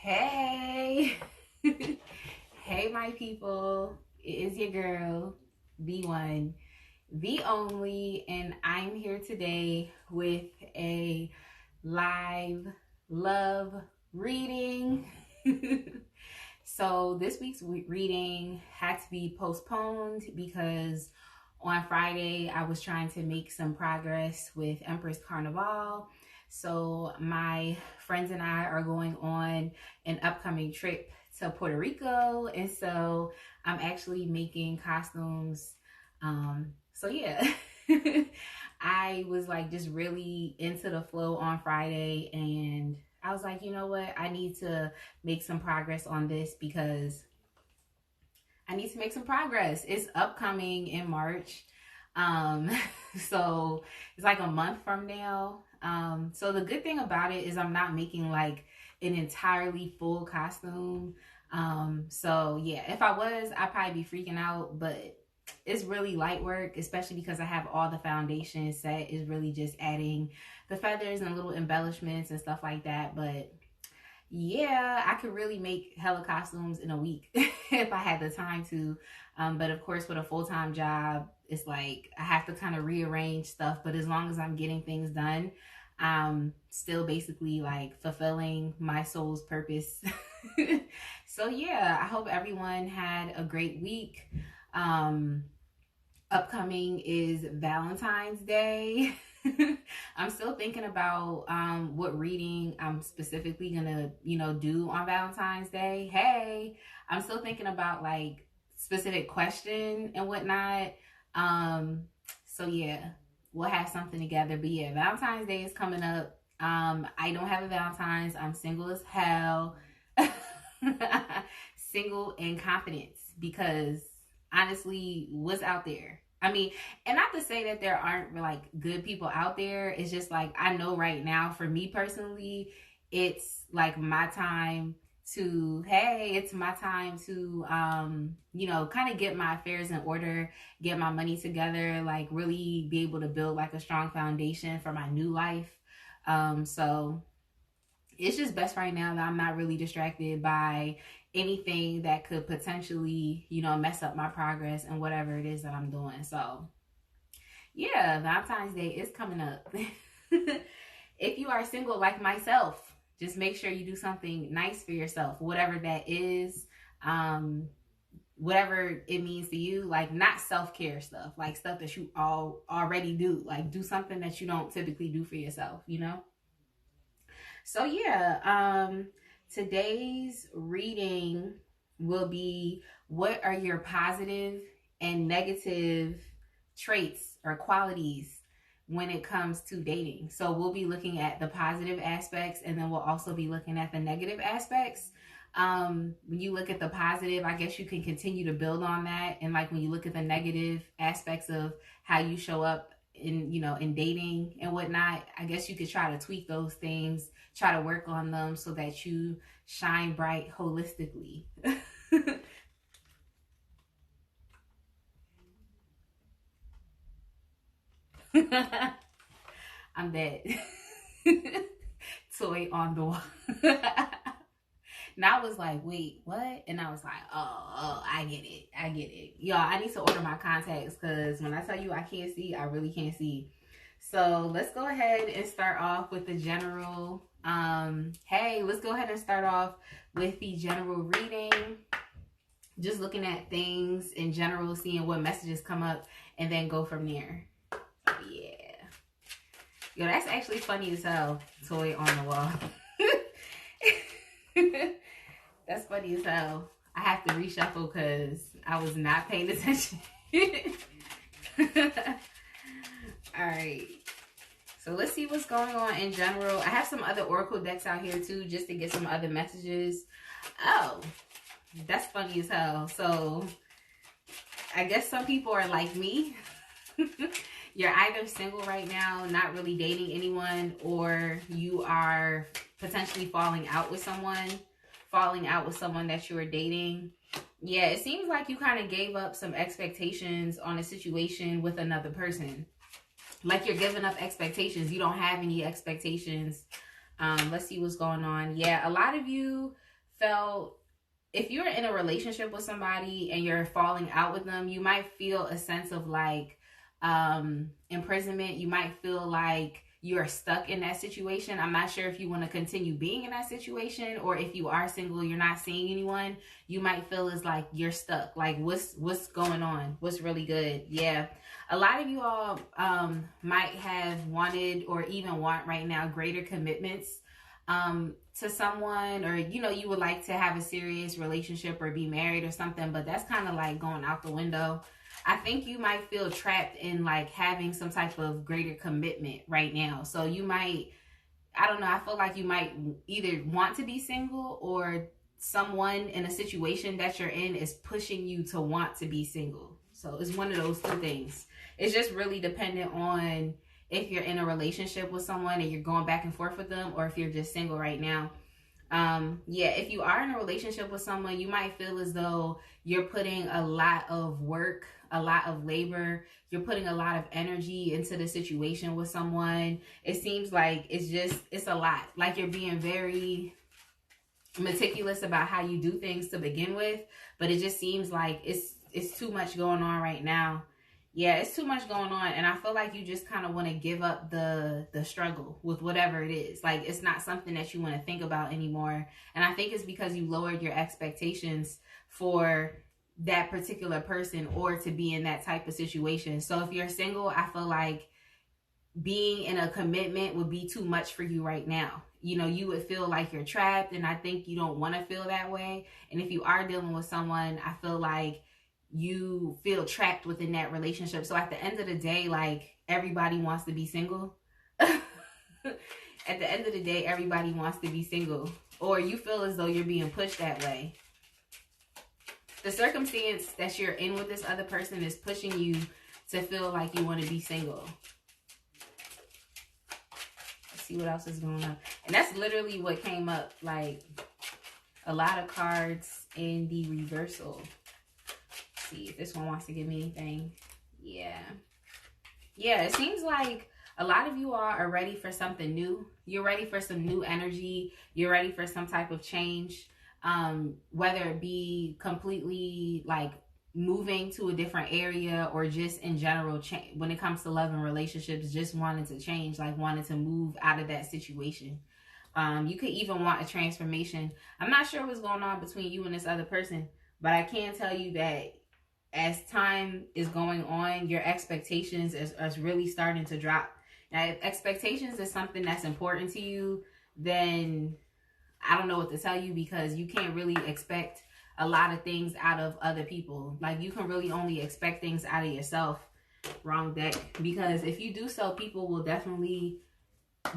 Hey, hey, my people. It is your girl, the one, the only, and I'm here today with a live love reading. So, this week's reading had to be postponed because on Friday I was trying to make some progress with Empress Carnival. So, my friends and I are going on an upcoming trip to Puerto Rico, and so I'm actually making costumes. So yeah, I was like just really into the flow on Friday, and I was like, you know what, I need to make some progress on this because I need to make some progress. It's upcoming in March. Um, so it's like a month from now. So the good thing about it is I'm not making like an entirely full costume. So yeah, if I was, I'd probably be freaking out, but it's really light work, especially because I have all the foundation set. Is really just adding the feathers and little embellishments and stuff like that. But yeah, I could really make hella costumes in a week if I had the time to. But of course, with a full time job, it's like I have to kind of rearrange stuff. But as long as I'm getting things done, I'm still basically like fulfilling my soul's purpose. So, yeah, I hope everyone had a great week. Um, Upcoming is Valentine's Day. I'm still thinking about what reading I'm specifically gonna, do on Valentine's Day. Hey, I'm still thinking about like specific question and whatnot. Um, so yeah, we'll have something together. But yeah, Valentine's Day is coming up. I don't have a Valentine's. I'm single as hell. Single in confidence because honestly, what's out there? I mean, and not to say that there aren't like good people out there. It's just like I know right now, for me personally, it's like my time to it's my time to kind of get my affairs in order, get my money together, like really be able to build like a strong foundation for my new life. So it's just best right now that I'm not really distracted by anything that could potentially, mess up my progress and whatever it is that I'm doing. So, yeah, Valentine's Day is coming up. If you are single like myself, just make sure you do something nice for yourself, whatever that is. Whatever it means to you, like not self-care stuff, like stuff that you all already do, like do something that you don't typically do for yourself. So yeah, today's reading will be what are your positive and negative traits or qualities when it comes to dating. So we'll be looking at the positive aspects and then we'll also be looking at the negative aspects. When you look at the positive, I guess you can continue to build on that. And like when you look at the negative aspects of how you show up in dating and whatnot, I guess you could try to tweak those things, try to work on them so that you shine bright holistically. I'm dead. Toy on the wall. And I was like, wait, what? And I was like, oh, I get it. I get it. Y'all, I need to order my contacts because when I tell you I can't see, I really can't see. So let's go ahead and start off with the general. Let's go ahead and start off with the general reading. Just looking at things in general, seeing what messages come up, and then go from there. Yeah. Yo, that's actually funny as hell. Toy on the wall. That's funny as hell. I have to reshuffle because I was not paying attention. All right. So let's see what's going on in general. I have some other oracle decks out here too, just to get some other messages. Oh, that's funny as hell. So I guess some people are like me. You're either single right now, not really dating anyone, or you are potentially falling out with someone that you were dating. Yeah, it seems like you kind of gave up some expectations on a situation with another person. Like you're giving up expectations. You don't have any expectations. Let's see what's going on. Yeah, a lot of you felt, if you're in a relationship with somebody and you're falling out with them, you might feel a sense of like imprisonment. You might feel like you're stuck in that situation. I'm not sure if you want to continue being in that situation, or if you are single, you're not seeing anyone, you might feel as like you're stuck. Like what's going on? What's really good? Yeah. A lot of you all might have wanted or even want right now greater commitments to someone, or you would like to have a serious relationship or be married or something, but that's kind of like going out the window. I think you might feel trapped in like having some type of greater commitment right now. So you might, I don't know, I feel like you might either want to be single, or someone in a situation that you're in is pushing you to want to be single. So it's one of those two things. It's just really dependent on if you're in a relationship with someone and you're going back and forth with them, or if you're just single right now. Yeah, if you are in a relationship with someone, you might feel as though you're putting a lot of work, a lot of labor, you're putting a lot of energy into the situation with someone. It seems like it's a lot. Like you're being very meticulous about how you do things to begin with, but it just seems like it's too much going on right now. Yeah, it's too much going on, and I feel like you just kind of want to give up the struggle with whatever it is. Like it's not something that you want to think about anymore, and I think it's because you lowered your expectations for that particular person or to be in that type of situation. So if you're single, I feel like being in a commitment would be too much for you right now. You would feel like you're trapped, and I think you don't want to feel that way. And if you are dealing with someone, I feel like you feel trapped within that relationship. So at the end of the day, like everybody wants to be single. At the end of the day, everybody wants to be single, or you feel as though you're being pushed that way. The circumstance that you're in with this other person is pushing you to feel like you want to be single. Let's see what else is going on. And that's literally what came up, like a lot of cards in the reversal. See if this one wants to give me anything. Yeah, it seems like a lot of you all are ready for something new. You're ready for some new energy. You're ready for some type of change, whether it be completely like moving to a different area, or just in general change when it comes to love and relationships, just wanting to change, like wanting to move out of that situation. You could even want a transformation. I'm not sure what's going on between you and this other person, but I can tell you that as time is going on, your expectations is really starting to drop. Now, if expectations is something that's important to you, then I don't know what to tell you, because you can't really expect a lot of things out of other people. Like you can really only expect things out of yourself. Wrong deck. Because if you do so, people will definitely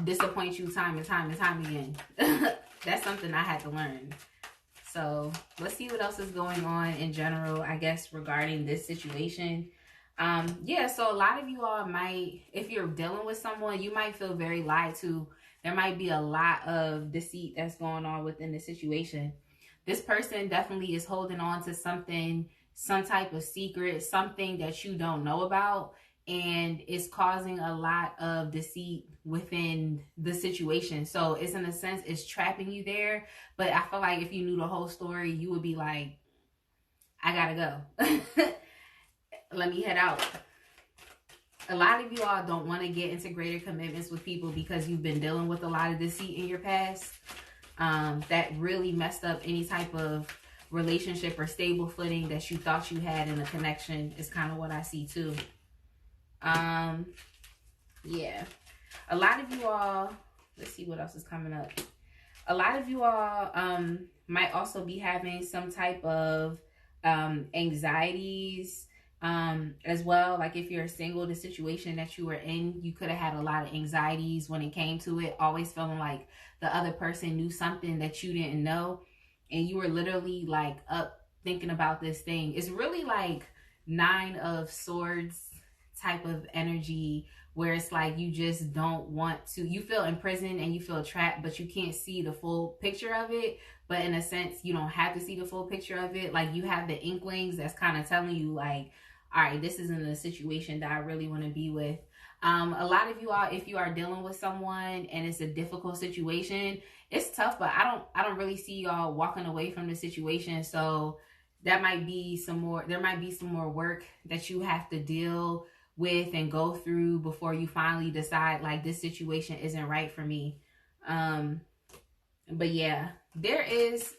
disappoint you time and time and time again. That's something I had to learn. So let's see what else is going on in general, I guess, regarding this situation. Yeah, so a lot of you all might, if you're dealing with someone, you might feel very lied to. There might be a lot of deceit that's going on within the situation. This person definitely is holding on to something, some type of secret, something that you don't know about, and it's causing a lot of deceit within the situation. So it's, in a sense, it's trapping you there. But I feel like if you knew the whole story, you would be like, I gotta go. Let me head out. A lot of you all don't want to get into greater commitments with people because you've been dealing with a lot of deceit in your past that really messed up any type of relationship or stable footing that you thought you had in a connection, is kind of what I see too. Yeah, a lot of you all, let's see what else is coming up. A lot of you all might also be having some type of anxieties as well. Like if you're single, the situation that you were in, you could have had a lot of anxieties when it came to it, always feeling like the other person knew something that you didn't know, and you were literally like up thinking about this thing. It's really like 9 of Swords type of energy, where it's like you just don't want to, you feel imprisoned and you feel trapped, but you can't see the full picture of it. But in a sense, you don't have to see the full picture of it. Like you have the inklings that's kind of telling you like, all right, this isn't a situation that I really want to be with. A lot of you all, if you are dealing with someone and it's a difficult situation, it's tough, but I don't really see y'all walking away from the situation. So that might be some more, there might be some more work that you have to deal with and go through before you finally decide like this situation isn't right for me. But yeah, there is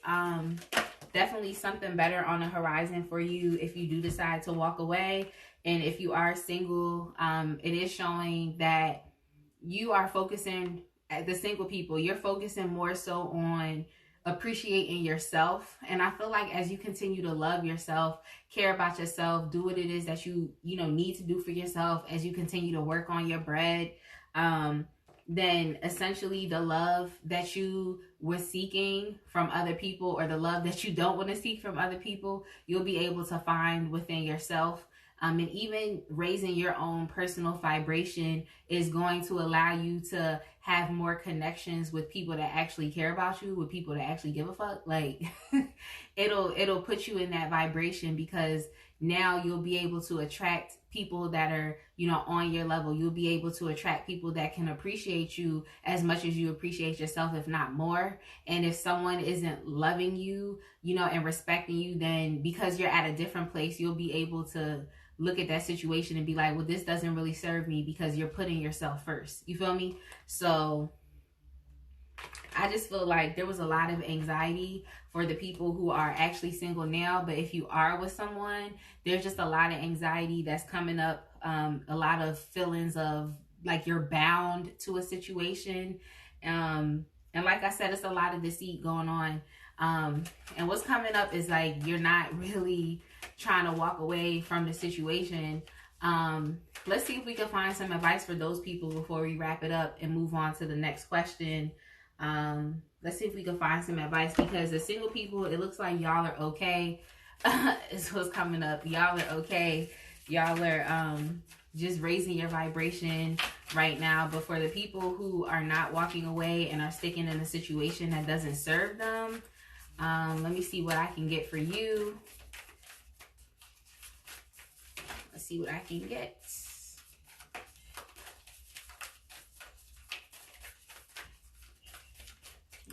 definitely something better on the horizon for you if you do decide to walk away. And if you are single, it is showing that you are focusing, the single people, you're focusing more so on appreciating yourself. And I feel like as you continue to love yourself, care about yourself, do what it is that you need to do for yourself, as you continue to work on your bread, then essentially the love that you were seeking from other people, or the love that you don't want to seek from other people, you'll be able to find within yourself. And even raising your own personal vibration is going to allow you to have more connections with people that actually care about you, with people that actually give a fuck. Like it'll put you in that vibration, because now you'll be able to attract people that are, on your level. You'll be able to attract people that can appreciate you as much as you appreciate yourself, if not more. And if someone isn't loving you, and respecting you, then because you're at a different place, you'll be able to look at that situation and be like, well, this doesn't really serve me, because you're putting yourself first. You feel me? So I just feel like there was a lot of anxiety for the people who are actually single now. But if you are with someone, there's just a lot of anxiety that's coming up. A lot of feelings of like you're bound to a situation. And like I said, it's a lot of deceit going on. And what's coming up is like you're not really trying to walk away from the situation. Let's see if we can find some advice for those people before we wrap it up and move on to the next question. Let's see if we can find some advice, because the single people, it looks like y'all are okay. Is what's coming up. Y'all are okay. Y'all are just raising your vibration right now. But for the people who are not walking away and are sticking in a situation that doesn't serve them, let me see what I can get for you. Let's see what I can get.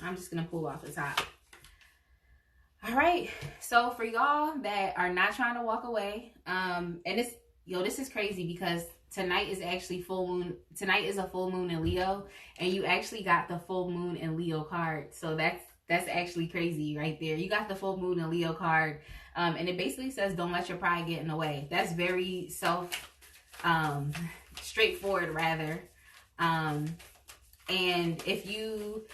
I'm just going to pull off the top. All right. So for y'all that are not trying to walk away, and this is crazy, because tonight is actually full moon. Tonight is a full moon in Leo, and you actually got the full moon in Leo card. So that's actually crazy right there. You got the full moon in Leo card. And it basically says, don't let your pride get in the way. That's very straightforward rather. And if you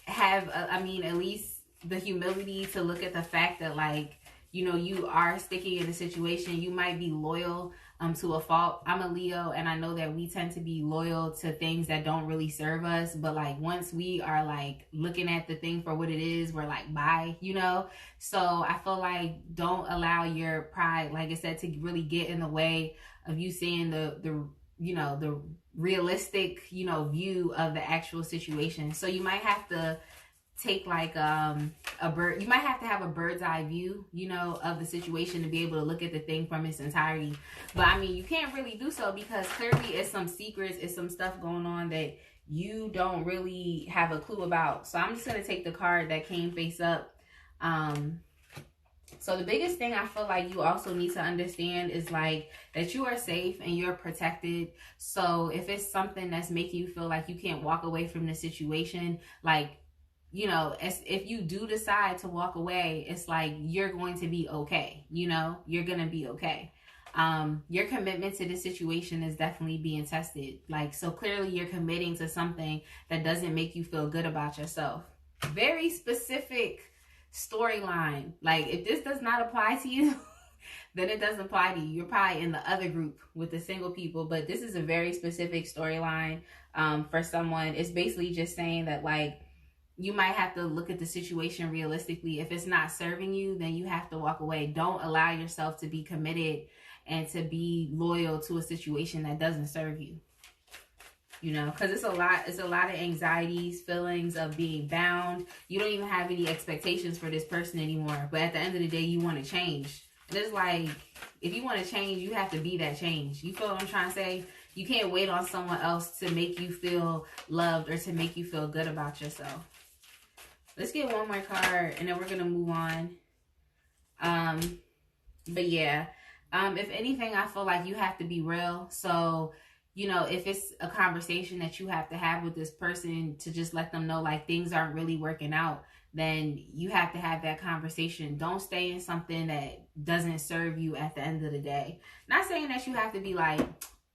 have, at least the humility to look at the fact that you are sticking in a situation, you might be loyal to a fault. I'm a Leo, and I know that we tend to be loyal to things that don't really serve us. But once we are looking at the thing for what it is, we're bye, So I feel like don't allow your pride, like I said, to really get in the way of you seeing the realistic, view of the actual situation. So you might have to take you might have to have a bird's eye view, of the situation to be able to look at the thing from its entirety. But you can't really do so, because clearly it's some secrets, it's some stuff going on that you don't really have a clue about. So I'm just going to take the card that came face up. So the biggest thing I feel like you also need to understand is that you are safe and you're protected. So if it's something that's making you feel like you can't walk away from the situation, if you do decide to walk away, it's you're going to be okay. You're going to be okay. Your commitment to this situation is definitely being tested. So clearly you're committing to something that doesn't make you feel good about yourself. Very specific storyline. If this does not apply to you, then it doesn't apply to you. You're probably in the other group with the single people, but this is a very specific storyline for someone. It's basically just saying that you might have to look at the situation realistically. If it's not serving you, then you have to walk away. Don't allow yourself to be committed and to be loyal to a situation that doesn't serve you. Because it's a lot of anxieties, feelings of being bound. You don't even have any expectations for this person anymore. But at the end of the day, you want to change. And it's if you want to change, you have to be that change. You feel what I'm trying to say? You can't wait on someone else to make you feel loved or to make you feel good about yourself. Let's get one more card and then we're going to move on. But yeah, if anything, I feel like you have to be real. So, you know, if it's a conversation that you have to have with this person to just let them know like things aren't really working out, then you have to have that conversation. Don't stay in something that doesn't serve you at the end of the day. Not saying that you have to be like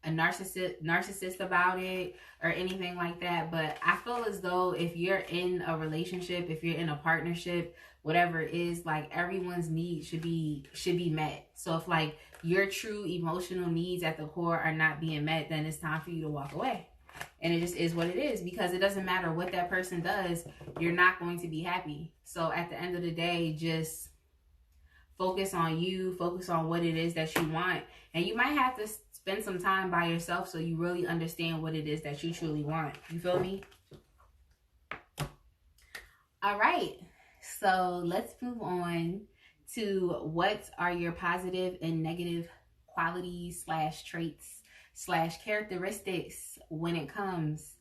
a narcissist about it or anything like that, but I feel as though if you're in a relationship, if you're in a partnership, whatever it is, like everyone's needs should be met. So if like your true emotional needs at the core are not being met, then it's time for you to walk away. And it just is what it is, because it doesn't matter what that person does, you're not going to be happy. So at the end of the day, just focus on you, focus on what it is that you want. And you might have to spend some time by yourself so you really understand what it is that you truly want. You feel me? All right. So let's move on to what are your positive and negative qualities / traits / characteristics when it comes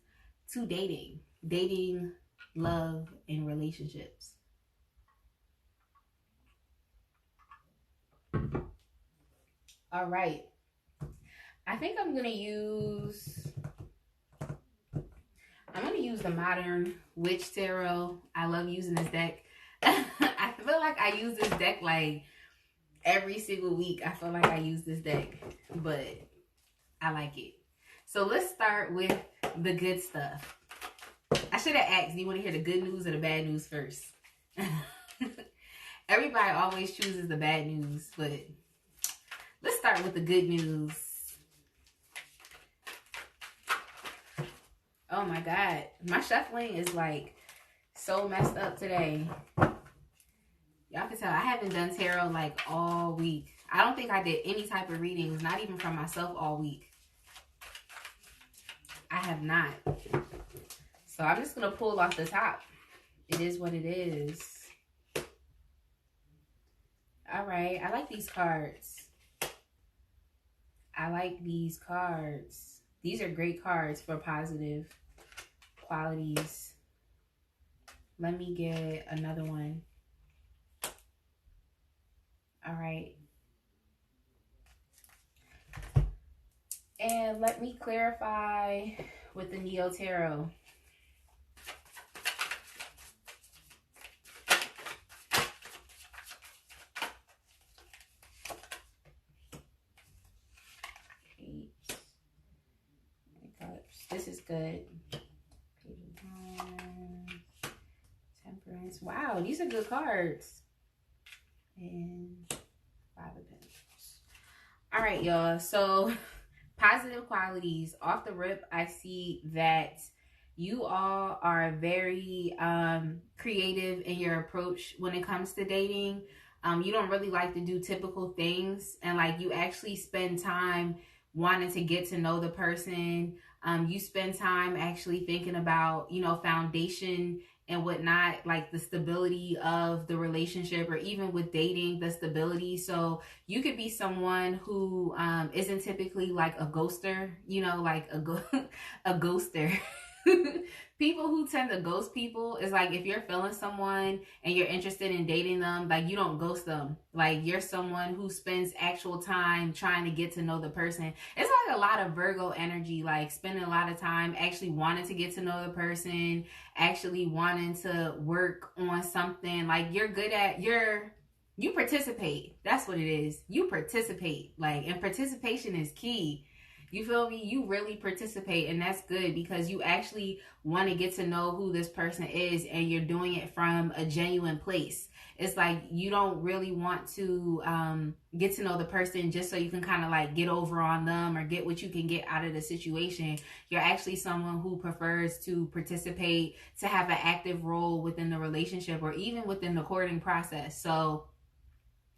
to dating, love, and relationships. All right. I think I'm going to use the Modern Witch Tarot. I love using this deck. I feel like I use this deck like every single week. I feel like I use this deck, but I like it. So let's start with the good stuff. I should have asked, do you want to hear the good news or the bad news first? Everybody always chooses the bad news, but let's start with the good news. Oh my God. My shuffling is like so messed up today. Y'all can tell I haven't done tarot like all week. I don't think I did any type of readings, not even from myself all week. I have not. So I'm just going to pull off the top. It is what it is. All right. I like these cards. I like these cards. These are great cards for positive qualities. Let me get another one. All right. And let me clarify with the Neo Tarot. This is good. Page of Wands, Temperance. Wow, these are good cards. And Five of Pentacles. All right, y'all. So positive qualities. Off the rip, I see that you all are very creative in your approach when it comes to dating. You don't really like to do typical things, and like you actually spend time wanting to get to know the person. You spend time actually thinking about, you know, foundation and whatnot, like the stability of the relationship, or even with dating, the stability. So you could be someone who isn't typically like a ghoster, you know, like a ghoster. People who tend to ghost people is like, if you're feeling someone and you're interested in dating them, like you don't ghost them. Like you're someone who spends actual time trying to get to know the person. It's like a lot of Virgo energy, like spending a lot of time actually wanting to get to know the person, actually wanting to work on something. Like you're good at you participate. That's what it is. You participate. Like, and participation is key. You feel me? You really participate, and that's good because you actually want to get to know who this person is, and you're doing it from a genuine place. It's like you don't really want to get to know the person just so you can kind of like get over on them or get what you can get out of the situation. You're actually someone who prefers to participate, to have an active role within the relationship or even within the courting process. So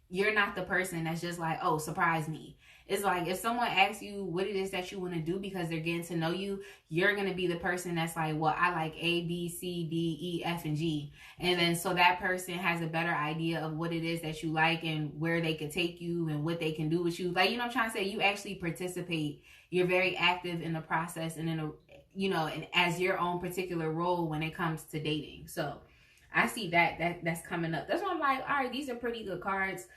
you're not the person that's just like, oh, surprise me. It's like if someone asks you what it is that you want to do because they're getting to know you, you're going to be the person that's like, well, I like A, B, C, D, E, F, and G. And then so that person has a better idea of what it is that you like and where they could take you and what they can do with you. Like, you know what I'm trying to say? You actually participate. You're very active in the process and in a, you know, and as your own particular role when it comes to dating. So I see that's coming up. That's why I'm like, all right, these are pretty good cards.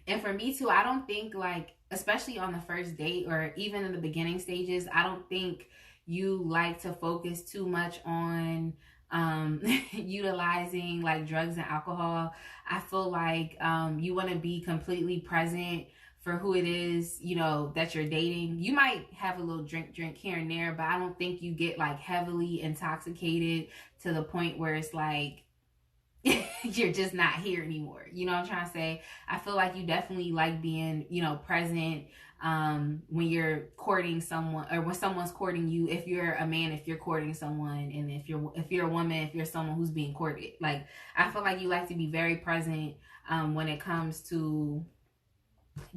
And for me too, I don't think like, especially on the first date or even in the beginning stages, I don't think you like to focus too much on utilizing like drugs and alcohol. I feel like you want to be completely present for who it is, you know, that you're dating. You might have a little drink here and there, but I don't think you get like heavily intoxicated to the point where it's like you're just not here anymore. You know what I'm trying to say? I feel like you definitely like being, you know, present when you're courting someone or when someone's courting you. If you're a man, if you're courting someone, and if you're a woman, if you're someone who's being courted, like I feel like you like to be very present when it comes to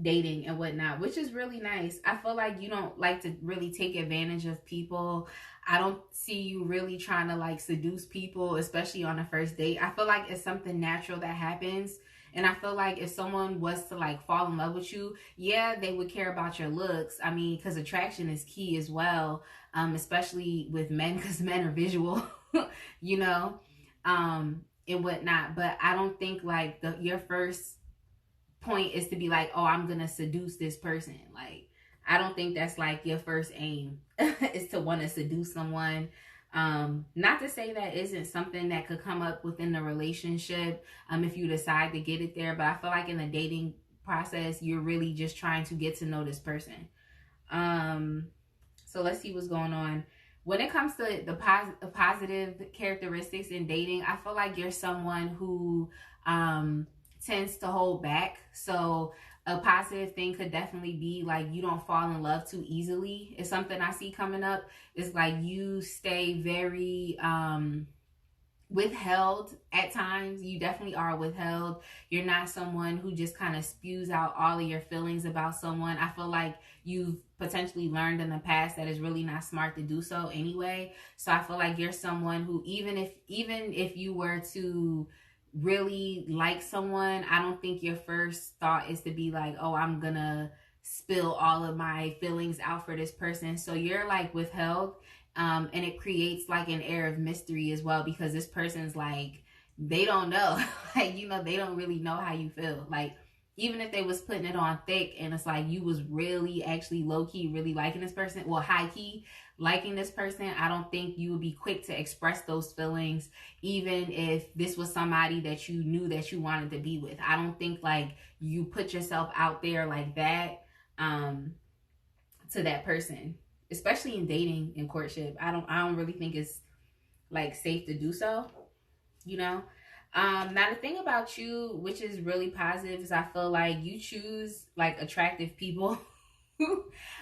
dating and whatnot, which is really nice. I feel like you don't like to really take advantage of people. I don't see you really trying to like seduce people, especially on a first date. I feel like it's something natural that happens. And I feel like if someone was to like fall in love with you, yeah, they would care about your looks. I mean, because attraction is key as well, especially with men, because men are visual, you know, and whatnot. But I don't think like your first point is to be like, oh, I'm gonna seduce this person. Like, I don't think that's like your first aim is to want to seduce someone. Not to say that isn't something that could come up within the relationship if you decide to get it there, but I feel like in the dating process you're really just trying to get to know this person. So let's see what's going on. When it comes to the positive characteristics in dating, I feel like you're someone who tends to hold back. So a positive thing could definitely be like you don't fall in love too easily. It's something I see coming up. It's like you stay very withheld at times. You definitely are withheld. You're not someone who just kind of spews out all of your feelings about someone. I feel like you've potentially learned in the past that it's really not smart to do so anyway. So I feel like you're someone who even if you were to really like someone, I don't think your first thought is to be like, oh, I'm gonna spill all of my feelings out for this person. So you're like withheld. And it creates like an air of mystery as well, because this person's like, they don't know. Like, you know, they don't really know how you feel. Like, even if they was putting it on thick and it's like you was really actually low-key really liking this person, well, high-key liking this person, I don't think you would be quick to express those feelings, even if this was somebody that you knew that you wanted to be with. I don't think like you put yourself out there like that to that person, especially in dating and courtship. I don't really think it's like safe to do so, you know. Now the thing about you, which is really positive, is I feel like you choose like attractive people.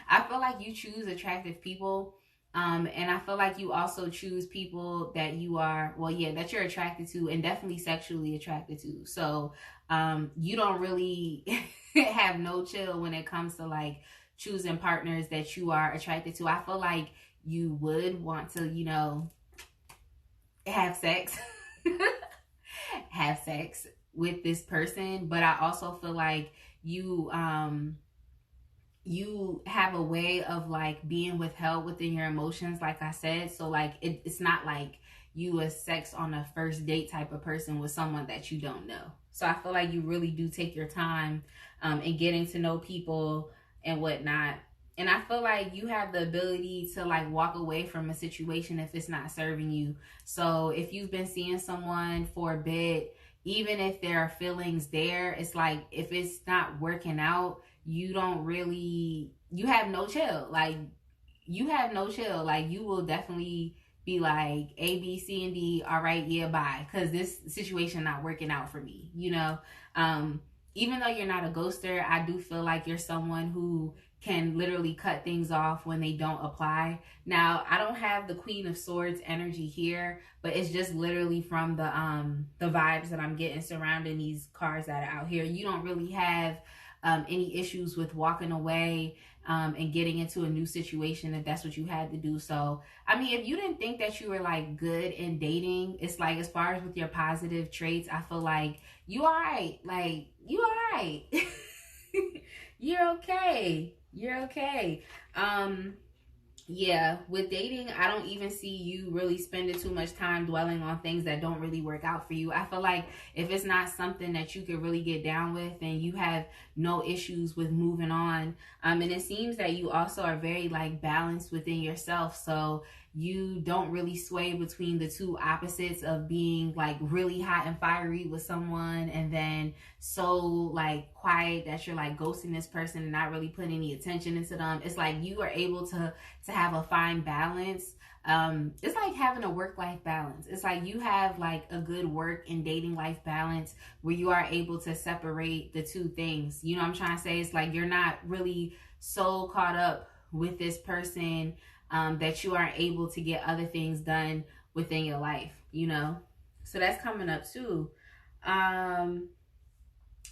I feel like you choose attractive people. And I feel like you also choose people that you are, well, yeah, that you're attracted to and definitely sexually attracted to. So you don't really have no chill when it comes to like choosing partners that you are attracted to. I feel like you would want to, you know, have sex, have sex with this person, but I also feel like you you have a way of like being withheld within your emotions, like I said. So like it's not like you a sex on a first date type of person with someone that you don't know. So I feel like you really do take your time in getting to know people and whatnot. And I feel like you have the ability to like walk away from a situation if it's not serving you. So if you've been seeing someone for a bit, even if there are feelings there, it's like if it's not working out, you don't really, you have no chill. Like you have no chill. Like you will definitely be like A, B, C, and D. All right, yeah, bye. Because this situation not working out for me, you know? Even though you're not a ghoster, I do feel like you're someone who can literally cut things off when they don't apply. Now, I don't have the Queen of Swords energy here, but it's just literally from the vibes that I'm getting surrounding these cards that are out here. You don't really have any issues with walking away and getting into a new situation if that's what you had to do. So, I mean, if you didn't think that you were like good in dating, it's like as far as with your positive traits, I feel like you all right. Like, you all right. You're okay. You're okay. Yeah, with dating, I don't even see you really spending too much time dwelling on things that don't really work out for you. I feel like if it's not something that you could really get down with, and you have no issues with moving on. And it seems that you also are very like balanced within yourself. So you don't really sway between the two opposites of being like really hot and fiery with someone and then so like quiet that you're like ghosting this person and not really putting any attention into them. It's like you are able to have a fine balance. It's like having a work-life balance. It's like you have like a good work and dating life balance where you are able to separate the two things. You know what I'm trying to say? It's like you're not really so caught up with this person that you aren't able to get other things done within your life, you know? So that's coming up too. And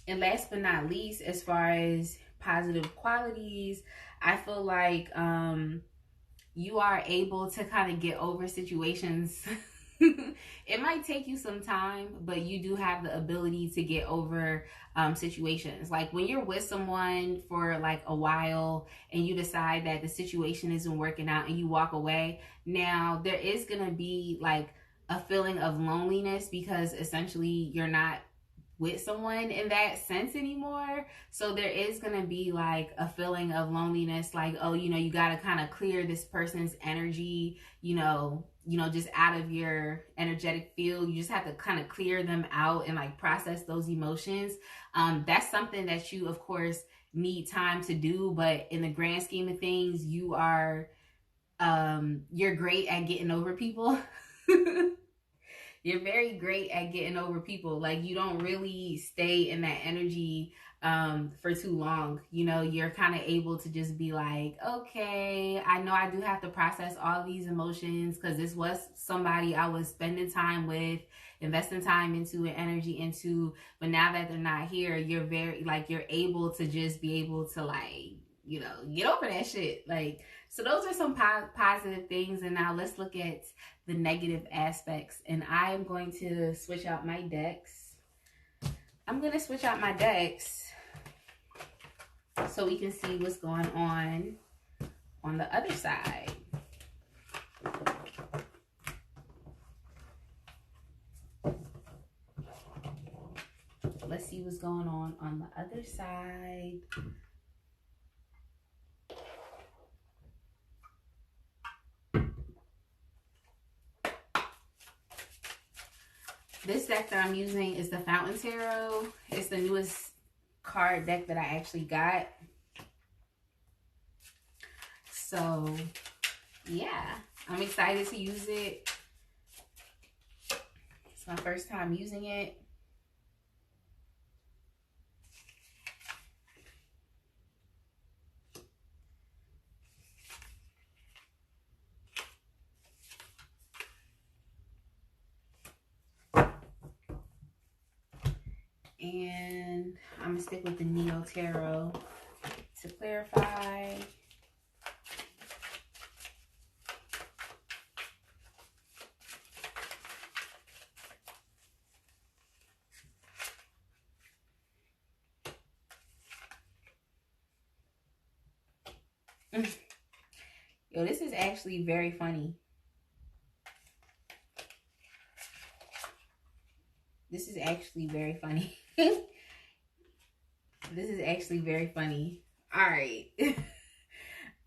last but not least, as far as positive qualities, I feel like you are able to kind of get over situations. It might take you some time, but you do have the ability to get over situations. Like when you're with someone for like a while and you decide that the situation isn't working out and you walk away, now there is going to be like a feeling of loneliness because essentially you're not with someone in that sense anymore. So there is going to be like a feeling of loneliness, like, oh, you know, you got to kind of clear this person's energy, you know, just out of your energetic field. You just have to kind of clear them out and like process those emotions. That's something that you, of course, need time to do. But in the grand scheme of things, you are, you're great at getting over people. You're very great at getting over people. Like you don't really stay in that energy for too long. You know, you're kind of able to just be like, okay, I know I do have to process all these emotions because this was somebody I was spending time with, investing time into and energy into. But now that they're not here, you're very like, you're able to just be able to like, you know, get over that shit. Like, so those are some positive things. And now let's look at the negative aspects. And I'm going to switch out my decks. I'm going to switch out my decks so we can see what's going on the other side. Let's see what's going on the other side. This deck that I'm using is the Fountain Tarot. It's the newest card deck that I actually got. So, yeah, I'm excited to use it. It's my first time using it. And I'm going to stick with the Neo Tarot to clarify. Yo, this is actually very funny. This is actually very funny. This is actually very funny. All right.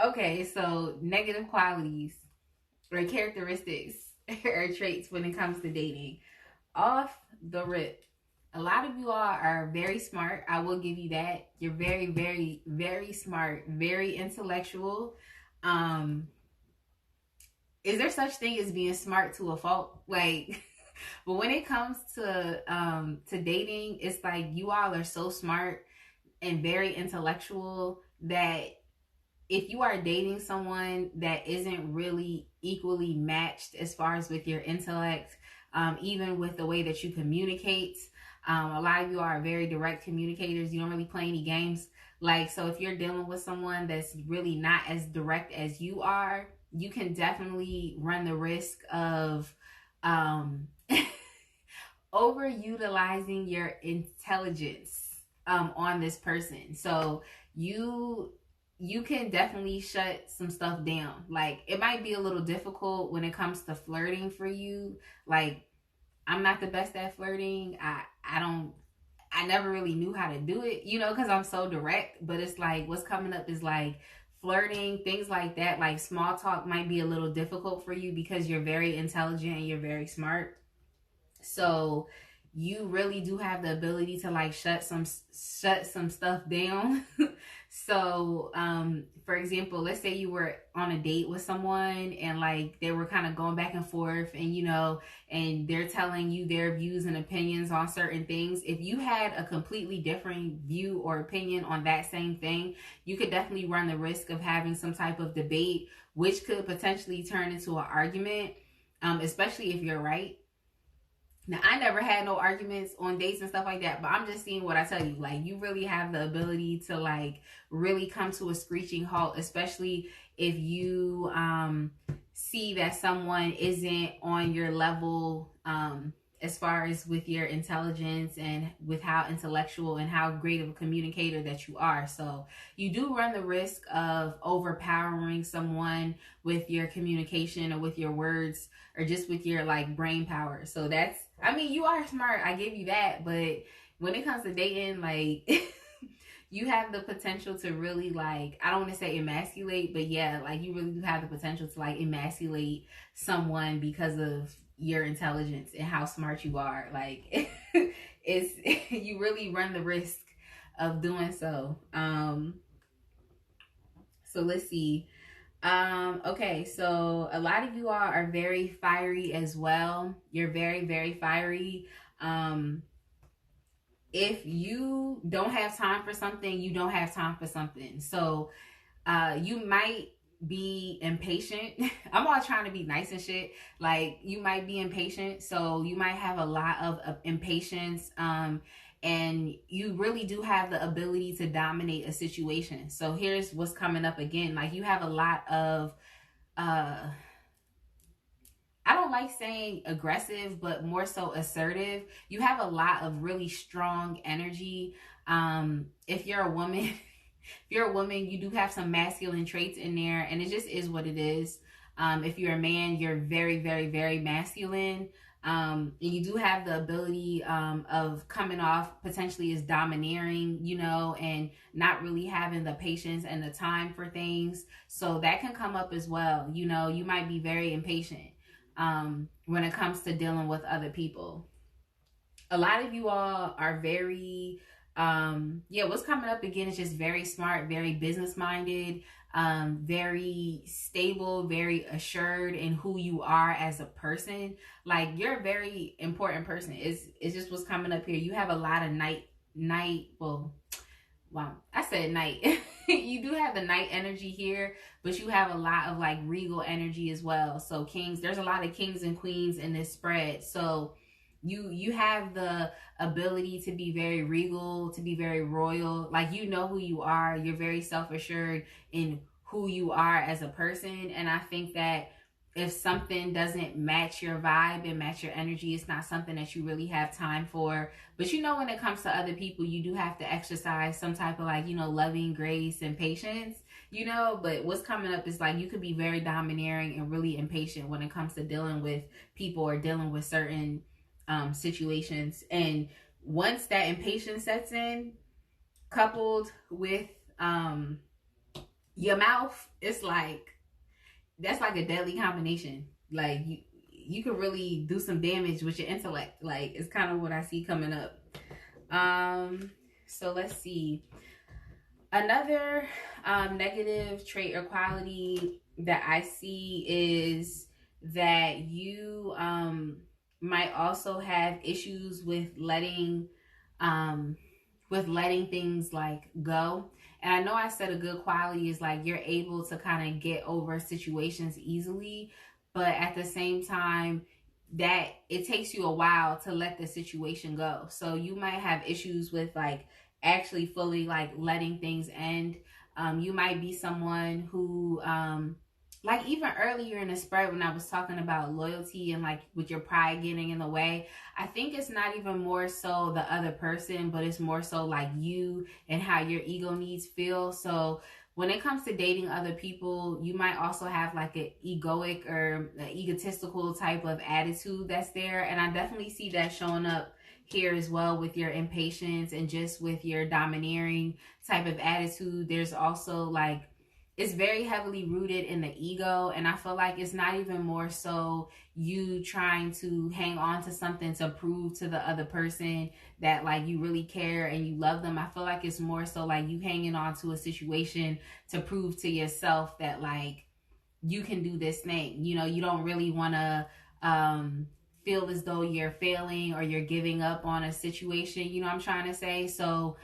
Okay, so negative qualities or characteristics or traits when it comes to dating. Off the rip, a lot of you all are very smart. I will give you that. You're very, very, very smart, very intellectual. Is there such thing as being smart to a fault? Like, but when it comes to dating, it's like you all are so smart and very intellectual that if you are dating someone that isn't really equally matched as far as with your intellect, even with the way that you communicate, a lot of you are very direct communicators. You don't really play any games. Like, so if you're dealing with someone that's really not as direct as you are, you can definitely run the risk of um, overutilizing your intelligence on this person. So you you can definitely shut some stuff down. Like, it might be a little difficult when it comes to flirting for you. Like, I'm not the best at flirting. I never really knew how to do it, because I'm so direct. But it's like what's coming up is like flirting, things like that. Like, small talk might be a little difficult for you because you're very intelligent and you're very smart. So you really do have the ability to like shut some stuff down. So for example, let's say you were on a date with someone and like they were kind of going back and forth, and and they're telling you their views and opinions on certain things. If you had a completely different view or opinion on that same thing, you could definitely run the risk of having some type of debate, which could potentially turn into an argument, especially if you're right. Now, I never had no arguments on dates and stuff like that, but I'm just seeing what I tell you. Like, you really have the ability to, like, really come to a screeching halt, especially if you see that someone isn't on your level, as far as with your intelligence and with how intellectual and how great of a communicator that you are. So you do run the risk of overpowering someone with your communication or with your words or just with your like brain power. So that's, I mean, you are smart, I give you that, but when it comes to dating, like you have the potential to really, like, I don't want to say emasculate, but yeah, like you really do have the potential to like emasculate someone because of your intelligence and how smart you are. Like it's you really run the risk of doing so. So let's see. Okay, so a lot of you all are very fiery as well. You're very, very fiery. Um, if you don't have time for something, you don't have time for something. So you might be impatient. I'm all trying to be nice and shit. Like, you might be impatient, so you might have a lot of impatience. And you really do have the ability to dominate a situation. So here's what's coming up again. Like, you have a lot of uh I don't like saying aggressive, but more so assertive. You have a lot of really strong energy. If you're a woman, if you're a woman, you do have some masculine traits in there, and it just is what it is. If you're a man, you're very, very, very masculine. And you do have the ability of coming off potentially as domineering, and not really having the patience and the time for things. So that can come up as well. You might be very impatient when it comes to dealing with other people. A lot of you all are very, yeah, what's coming up again is just very smart, very business minded, very stable, very assured in who you are as a person. Like, you're a very important person. It's just what's coming up here. You have a lot of well, wow, I said night. You do have the night energy here, but you have a lot of like regal energy as well. So kings, there's a lot of kings and queens in this spread. So you have the ability to be very regal, to be very royal. Like, you know who you are. You're very self-assured in who you are as a person. And I think that if something doesn't match your vibe and match your energy, it's not something that you really have time for. But when it comes to other people, you do have to exercise some type of like, loving grace and patience, but what's coming up is like you could be very domineering and really impatient when it comes to dealing with people or dealing with certain situations. And once that impatience sets in, coupled with your mouth, it's like that's like a deadly combination. Like, you can really do some damage with your intellect. Like, it's kind of what I see coming up. So let's see. Another negative trait or quality that I see is that you might also have issues with letting things like go. And I know I said a good quality is like you're able to kind of get over situations easily, but at the same time, that it takes you a while to let the situation go. So you might have issues with like actually fully like letting things end. You might be someone who like even earlier in the spread when I was talking about loyalty and like with your pride getting in the way, I think it's not even more so the other person, but it's more so like you and how your ego needs feel. So when it comes to dating other people, you might also have like an egoic or an egotistical type of attitude that's there. And I definitely see that showing up here as well with your impatience and just with your domineering type of attitude. There's also like, it's very heavily rooted in the ego. And I feel like it's not even more so you trying to hang on to something to prove to the other person that like you really care and you love them. I feel like it's more so like you hanging on to a situation to prove to yourself that like you can do this thing. You know, you don't really want to feel as though you're failing or you're giving up on a situation. You know what I'm trying to say? So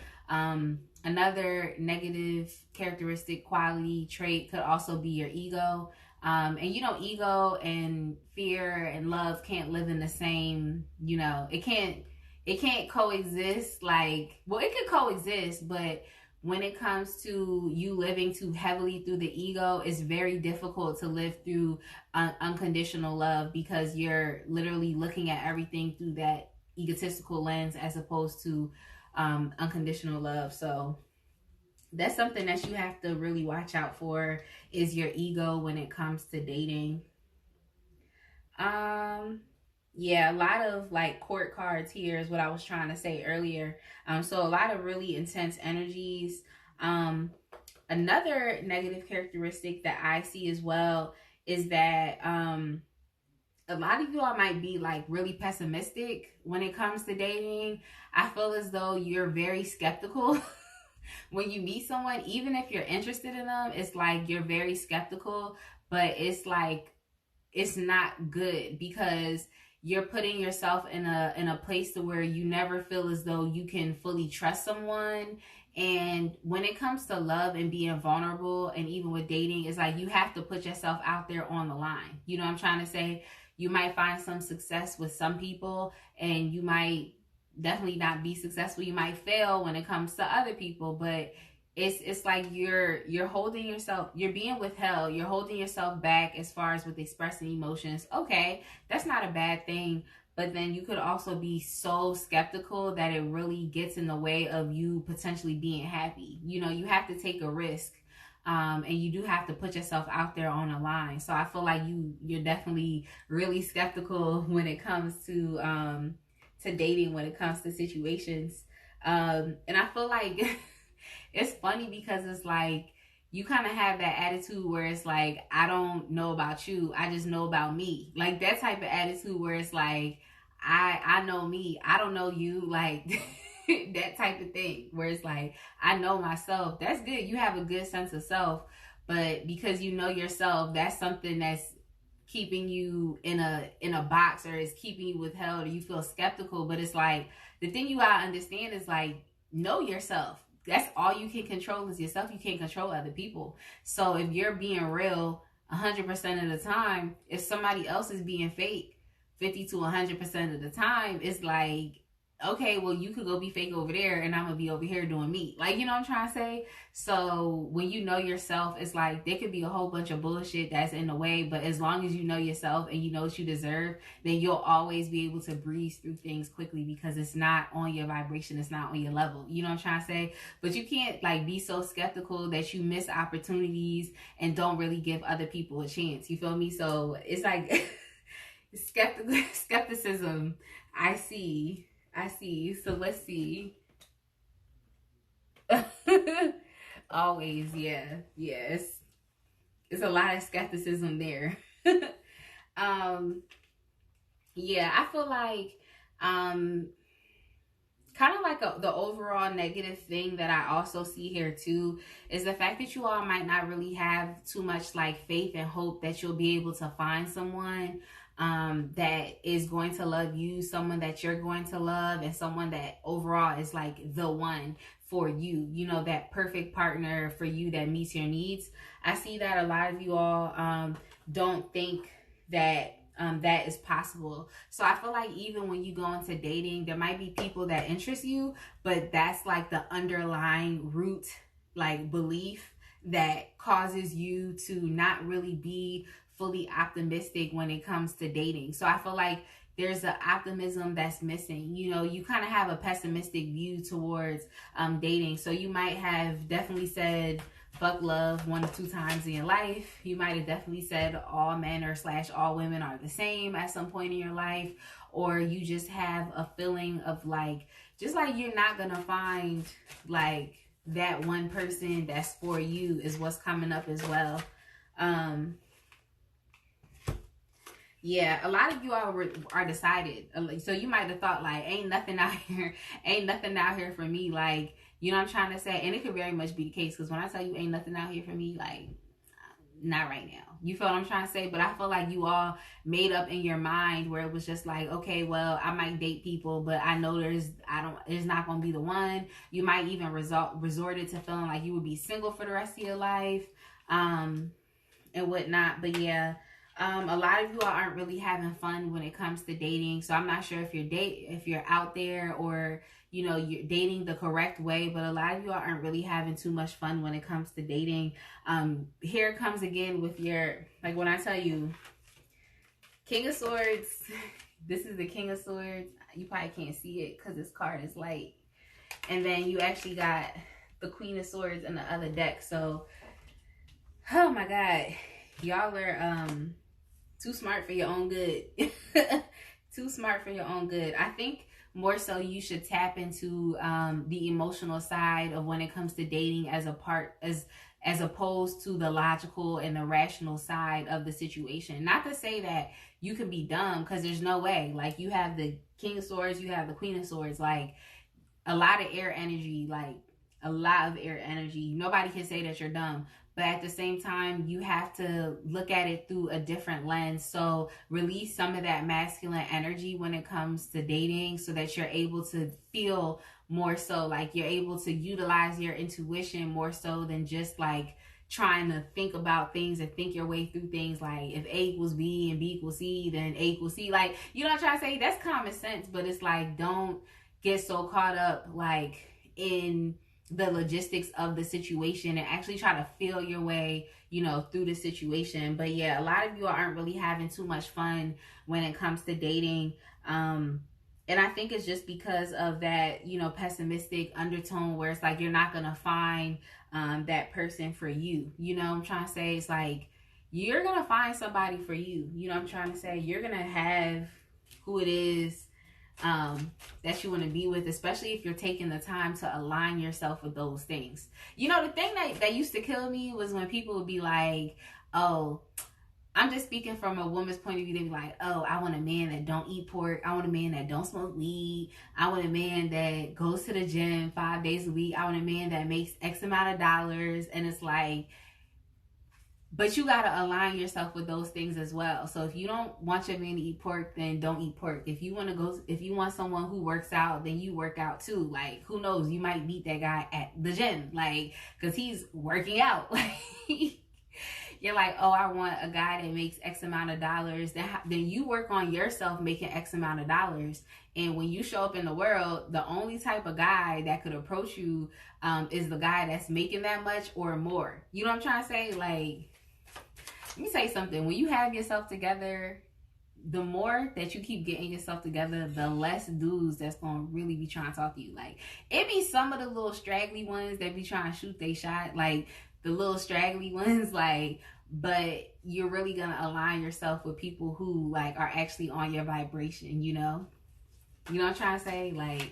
another negative characteristic, quality, trait could also be your ego. And you know, ego and fear and love can't live in the same, you know, it can't coexist. Like, well, it could coexist, but when it comes to you living too heavily through the ego, it's very difficult to live through unconditional love, because you're literally looking at everything through that egotistical lens as opposed to unconditional love. So that's something that you have to really watch out for, is your ego when it comes to dating. Yeah, a lot of like court cards here is what I was trying to say earlier. So a lot of really intense energies. Another negative characteristic that I see as well is that a lot of you all might be like really pessimistic when it comes to dating. I feel as though you're very skeptical when you meet someone, even if you're interested in them. It's like you're very skeptical, but it's like it's not good, because you're putting yourself in a place to where you never feel as though you can fully trust someone. And when it comes to love and being vulnerable, and even with dating, it's like you have to put yourself out there on the line. You know what I'm trying to say? You might find some success with some people, and you might definitely not be successful. You might fail when it comes to other people, but it's like you're holding yourself, you're being withheld, you're holding yourself back as far as with expressing emotions. Okay, that's not a bad thing, but then you could also be so skeptical that it really gets in the way of you potentially being happy. You know, you have to take a risk, and you do have to put yourself out there on a line. So I feel like you're definitely really skeptical when it comes to dating, when it comes to situations. And I feel like it's funny because it's like you kind of have that attitude where it's like, I don't know about you, I just know about me. Like that type of attitude where it's like, I know me, I don't know you. Like that type of thing where it's like, I know myself. That's good. You have a good sense of self, but because you know yourself, that's something that's keeping you in a box, or is keeping you withheld, or you feel skeptical. But it's like the thing you gotta understand is like, know yourself. That's all you can control is yourself. You can't control other people. So if you're being real 100% of the time, if somebody else is being fake 50 to 100% of the time, it's like, okay, well, you could go be fake over there and I'm gonna be over here doing me. Like, you know what I'm trying to say? So when you know yourself, it's like there could be a whole bunch of bullshit that's in the way, but as long as you know yourself and you know what you deserve, then you'll always be able to breeze through things quickly, because it's not on your vibration, it's not on your level. You know what I'm trying to say? But you can't like be so skeptical that you miss opportunities and don't really give other people a chance. You feel me? So it's like skepticism. I see. So let's see. Always, yeah. Yes. It's a lot of skepticism there. um yeah, I feel like kind of like the overall negative thing that I also see here too is the fact that you all might not really have too much like faith and hope that you'll be able to find someone. that is going to love you, someone that you're going to love, and someone that overall is like the one for you, you know, that perfect partner for you that meets your needs. I see that a lot of you all don't think that that is possible. So I feel like even when you go into dating, there might be people that interest you, but that's like the underlying root like belief that causes you to not really be fully optimistic when it comes to dating. So I feel like there's an optimism that's missing. You know, you kind of have a pessimistic view towards dating. So you might have definitely said fuck love 1 or 2 times in your life. You might have definitely said all men or slash all women are the same at some point in your life. Or you just have a feeling of like, just like you're not gonna find like that one person that's for you is what's coming up as well. Yeah, a lot of you all are decided. So you might have thought like, ain't nothing out here for me. Like, you know what I'm trying to say? And it could very much be the case, because when I tell you ain't nothing out here for me, like, not right now. You feel what I'm trying to say? But I feel like you all made up in your mind where it was just like, okay, well, I might date people, but I know it's not gonna be the one. You might even resorted to feeling like you would be single for the rest of your life, and whatnot. But yeah, a lot of you all aren't really having fun when it comes to dating. So I'm not sure if you're out there, or you know, you're dating the correct way, but a lot of you all aren't really having too much fun when it comes to dating. Here it comes again with your, like when I tell you King of Swords, this is the King of Swords. You probably can't see it because this card is light. And then you actually got the Queen of Swords in the other deck. So, oh my God, y'all are too smart for your own good. Too smart for your own good. I think more so you should tap into the emotional side of when it comes to dating as opposed to the logical and the rational side of the situation. Not to say that you can be dumb, because there's no way. Like, you have the King of Swords, you have the Queen of Swords, like a lot of air energy, Nobody can say that you're dumb. But at the same time, you have to look at it through a different lens. So release some of that masculine energy when it comes to dating, so that you're able to feel more so like you're able to utilize your intuition more so than just like trying to think about things and think your way through things. Like, if A equals B and B equals C, then A equals C. Like, you know what I'm trying to say? That's common sense, but it's like, don't get so caught up like in the logistics of the situation, and actually try to feel your way, you know, through the situation. But yeah, a lot of you aren't really having too much fun when it comes to dating. And I think it's just because of that, you know, pessimistic undertone where it's like you're not gonna find that person for you. You know what I'm trying to say? It's like you're gonna find somebody for you. You know what I'm trying to say? You're gonna have who it is that you want to be with, especially if you're taking the time to align yourself with those things. You know, the thing that used to kill me was when people would be like, oh, I'm just speaking from a woman's point of view. They'd be like, oh, I want a man that don't eat pork. I want a man that don't smoke weed. I want a man that goes to the gym 5 days a week. I want a man that makes X amount of dollars. And it's like, but you got to align yourself with those things as well. So if you don't want your man to eat pork, then don't eat pork. If you want someone who works out, then you work out too. Like, who knows? You might meet that guy at the gym, like, because he's working out. You're like, oh, I want a guy that makes X amount of dollars. Then you work on yourself making X amount of dollars. And when you show up in the world, the only type of guy that could approach you is the guy that's making that much or more. You know what I'm trying to say? Like, let me say something. When you have yourself together, the more that you keep getting yourself together, the less dudes that's going to really be trying to talk to you. Like, it be some of the little straggly ones that be trying to shoot they shot. Like, the little straggly ones, like, but you're really going to align yourself with people who, like, are actually on your vibration, you know? You know what I'm trying to say? Like,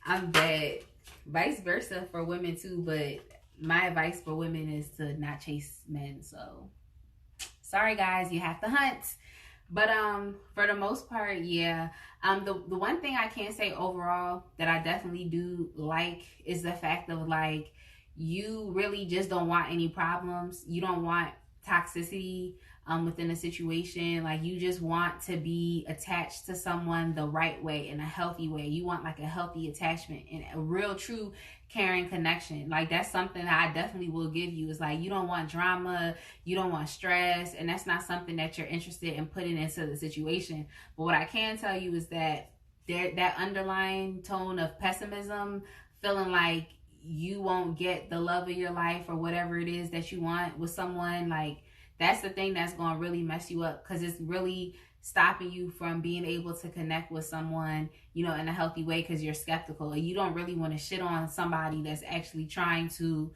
I'm dead. Vice versa for women, too, but my advice for women is to not chase men. So sorry guys, you have to hunt. But for the most part, yeah. The one thing I can say overall that I definitely do like is the fact of like, you really just don't want any problems. You don't want toxicity within a situation. Like, you just want to be attached to someone the right way, in a healthy way. You want like a healthy attachment and a real true caring connection. Like, that's something that I definitely will give you. Is like, you don't want drama, you don't want stress, and that's not something that you're interested in putting into the situation. But what I can tell you is that that underlying tone of pessimism, feeling like you won't get the love of your life or whatever it is that you want with someone, like, that's the thing that's going to really mess you up, because it's really stopping you from being able to connect with someone, in a healthy way, because you're skeptical and you don't really want to shit on somebody that's actually trying to,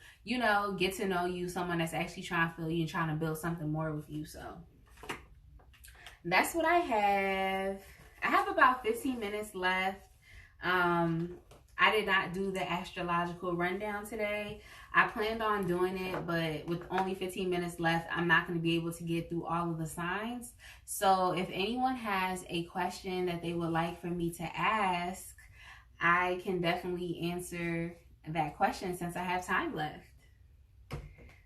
get to know you, someone that's actually trying to feel you and trying to build something more with you. So that's what I have. I have about 15 minutes left. I did not do the astrological rundown today. I planned on doing it, but with only 15 minutes left, I'm not going to be able to get through all of the signs. So if anyone has a question that they would like for me to ask, I can definitely answer that question since I have time left.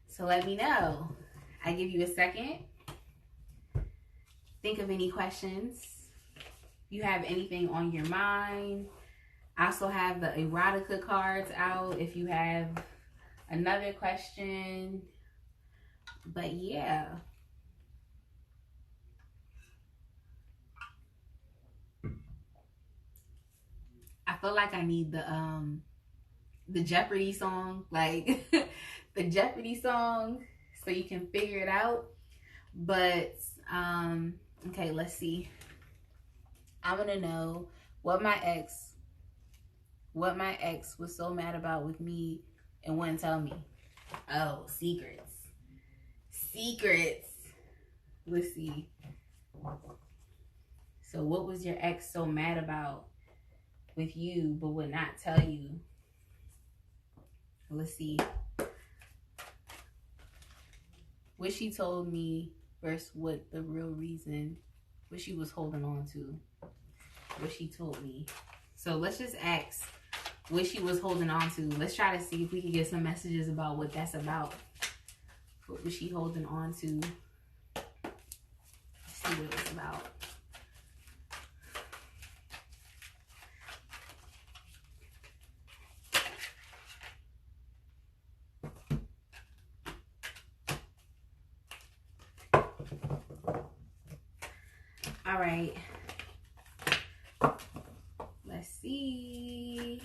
So let me know. I give you a second. Think of any questions. If you have anything on your mind. I also have the erotica cards out if you have another question. But yeah. I feel like I need the Jeopardy song, like the Jeopardy song, so you can figure it out. But okay, let's see. I want to know what my ex was so mad about with me and wouldn't tell me. Oh, secrets. Let's see. So what was your ex so mad about with you but would not tell you? Let's see. What she told me versus what the real reason, what she was holding on to, what she told me. So let's just ask what she was holding on to. Let's try to see if we can get some messages about what that's about. What was she holding on to? Let's see what it's about. All right. Let's see.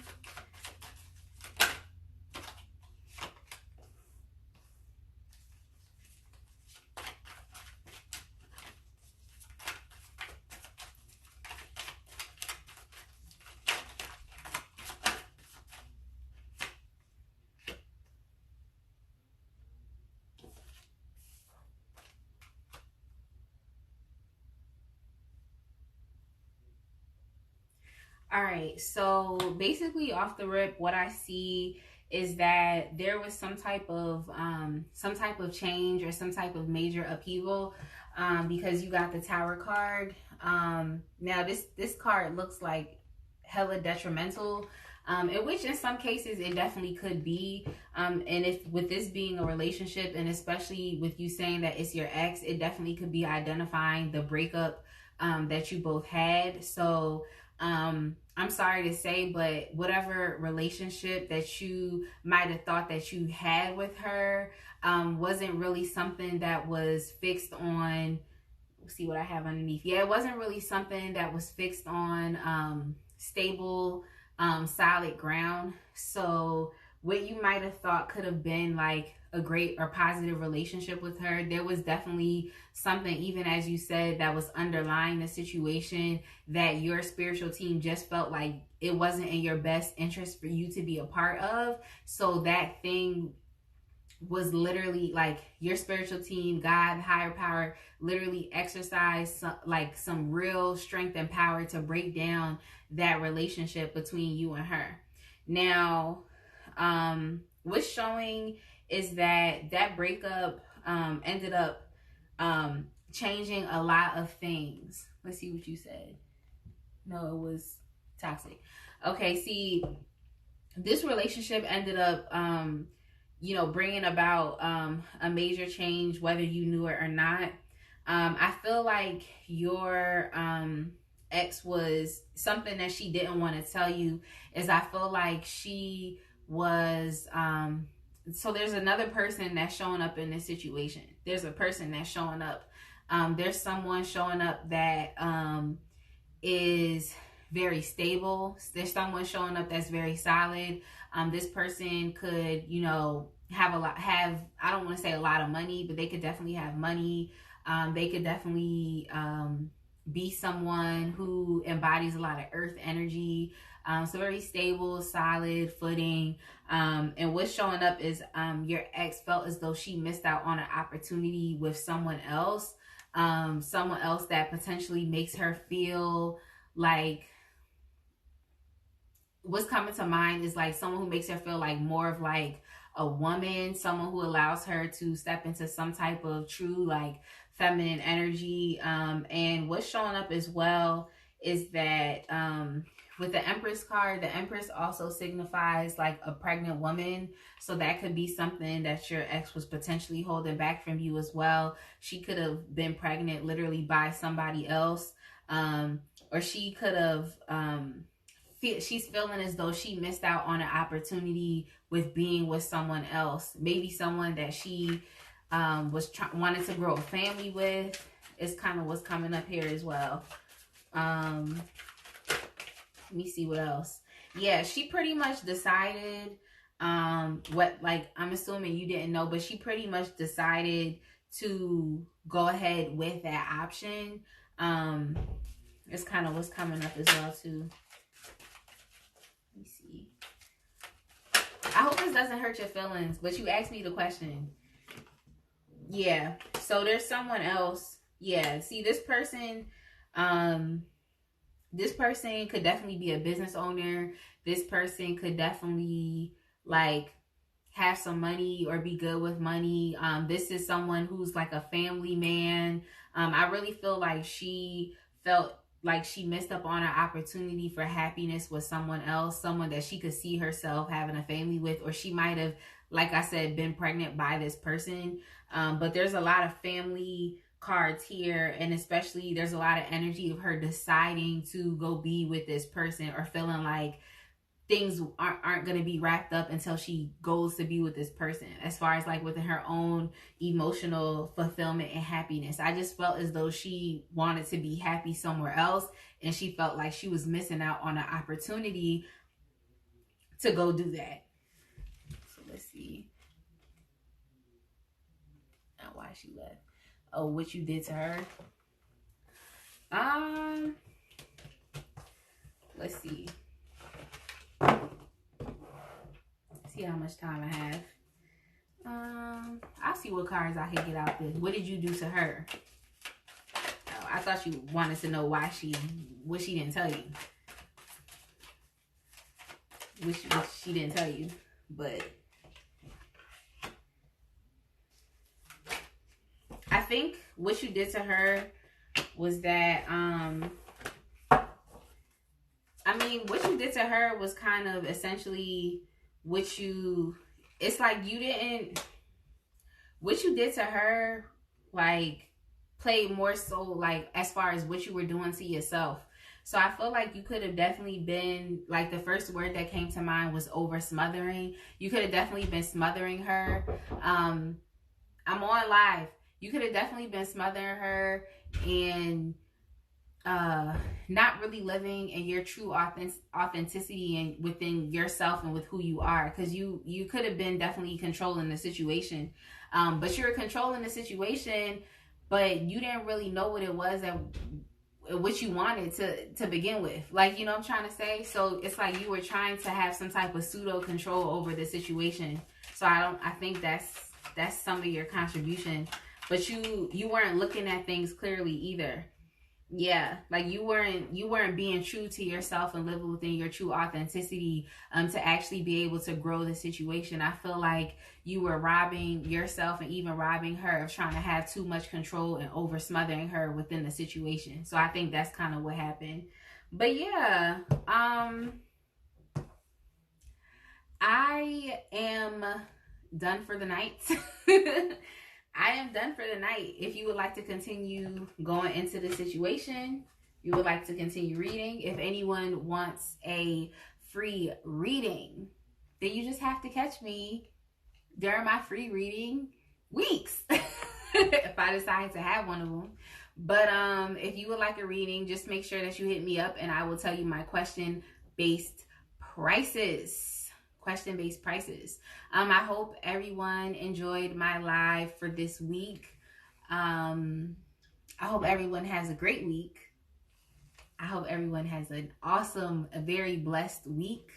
All right, so basically off the rip, what I see is that there was some type of change or some type of major upheaval, because you got the Tower card. Now this card looks like hella detrimental, in which in some cases it definitely could be. And if with this being a relationship, and especially with you saying that it's your ex, it definitely could be identifying the breakup that you both had. So I'm sorry to say, but whatever relationship that you might have thought that you had with her wasn't really something that was fixed on. Let's see what I have underneath. Yeah, it wasn't really something that was fixed on stable, solid ground. So what you might have thought could have been like a great or positive relationship with her, there was definitely something, even as you said, that was underlying the situation that your spiritual team just felt like it wasn't in your best interest for you to be a part of. So that thing was literally like your spiritual team, God, higher power, literally exercised some real strength and power to break down that relationship between you and her. Now, what's showing is that breakup ended up changing a lot of things. Let's see what you said. No, it was toxic. Okay, see, this relationship ended up you know, bringing about a major change, whether you knew it or not. I feel like your ex was something that she didn't want to tell you. Is I feel like she was so there's another person that's showing up in this situation. There's a person that's showing up. There's someone showing up that is very stable. There's someone showing up that's very solid. This person could, you know, have I don't want to say a lot of money, but they could definitely have money. They could definitely be someone who embodies a lot of earth energy. So very stable, solid footing. And what's showing up is your ex felt as though she missed out on an opportunity with someone else that potentially makes her feel like, what's coming to mind is like someone who makes her feel like more of like a woman, someone who allows her to step into some type of true like feminine energy. And what's showing up as well is that with the Empress card, the Empress also signifies like a pregnant woman. So that could be something that your ex was potentially holding back from you as well. She could have been pregnant literally by somebody else. Or she could have she's feeling as though she missed out on an opportunity with being with someone else, maybe someone that she wanted to grow a family with. Is kind of what's coming up here as well. Let me see what else. Yeah, she pretty much decided what, like, I'm assuming you didn't know, but she pretty much decided to go ahead with that option. It's kind of what's coming up as well too. Let me see. I hope this doesn't hurt your feelings, but you asked me the question. Yeah, so there's someone else. Yeah, see, this person could definitely be a business owner. This person could definitely like have some money or be good with money. This is someone who's like a family man. I really feel like she felt like she missed up on an opportunity for happiness with someone else, someone that she could see herself having a family with, or she might have, like I said, been pregnant by this person. But there's a lot of family cards here, and especially there's a lot of energy of her deciding to go be with this person, or feeling like things aren't going to be wrapped up until she goes to be with this person, as far as like within her own emotional fulfillment and happiness. I just felt as though she wanted to be happy somewhere else, and she felt like she was missing out on an opportunity to go do that. So let's see. Now why she left. Oh, what you did to her. Let's see. See how much time I have. I'll see what cards I can get out there. What did you do to her? Oh, I thought you wanted to know what she didn't tell you. What she didn't tell you, but I think what you did to her was that, what you did to her was kind of essentially what you did to her, like, played more so, like, as far as what you were doing to yourself. So I feel like you could have definitely been, like, the first word that came to mind was over smothering. You could have definitely been smothering her. I'm on live. You could have definitely been smothering her and not really living in your true authenticity and within yourself and with who you are, because you could have been definitely controlling the situation, but you were controlling the situation, but you didn't really know what it was that what you wanted to begin with. Like, you know what I'm trying to say? So it's like you were trying to have some type of pseudo control over the situation. So I think that's some of your contribution, but you weren't looking at things clearly either. Yeah, like you weren't being true to yourself and living within your true authenticity to actually be able to grow the situation. I feel like you were robbing yourself and even robbing her of trying to have too much control and over smothering her within the situation. So I think that's kind of what happened. But yeah, I am done for the night. I am done for the night. If you would like to continue going into the situation, you would like to continue reading. If anyone wants a free reading, then you just have to catch me during my free reading weeks if I decide to have one of them. But if you would like a reading, just make sure that you hit me up and I will tell you my question-based prices. Question-based prices. I hope everyone enjoyed my live for this week. I hope everyone has a great week. I hope everyone has an awesome, a very blessed week.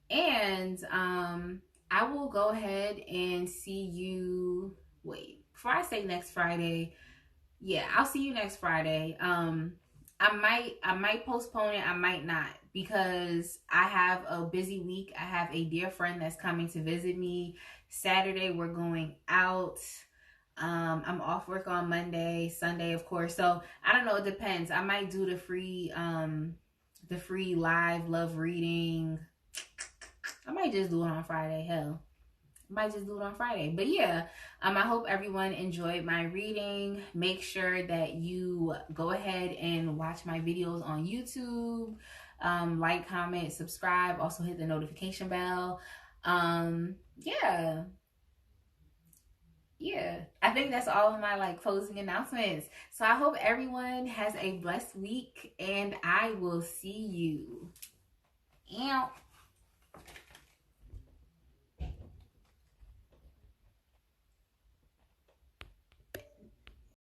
And I will go ahead and see you. Wait, before I say next Friday, yeah, I'll see you next Friday. I might postpone it, I might not, because I have a busy week. I have a dear friend that's coming to visit me. Saturday we're going out. I'm off work on Monday, Sunday, of course. So I don't know, it depends. I might do the free live love reading. I might just do it on Friday. Hell, I might just do it on Friday. But yeah, I hope everyone enjoyed my reading. Make sure that you go ahead and watch my videos on YouTube. Like, comment, subscribe. Also hit the notification bell. Yeah, I think that's all of my closing announcements. So I hope everyone has a blessed week, and I will see you out.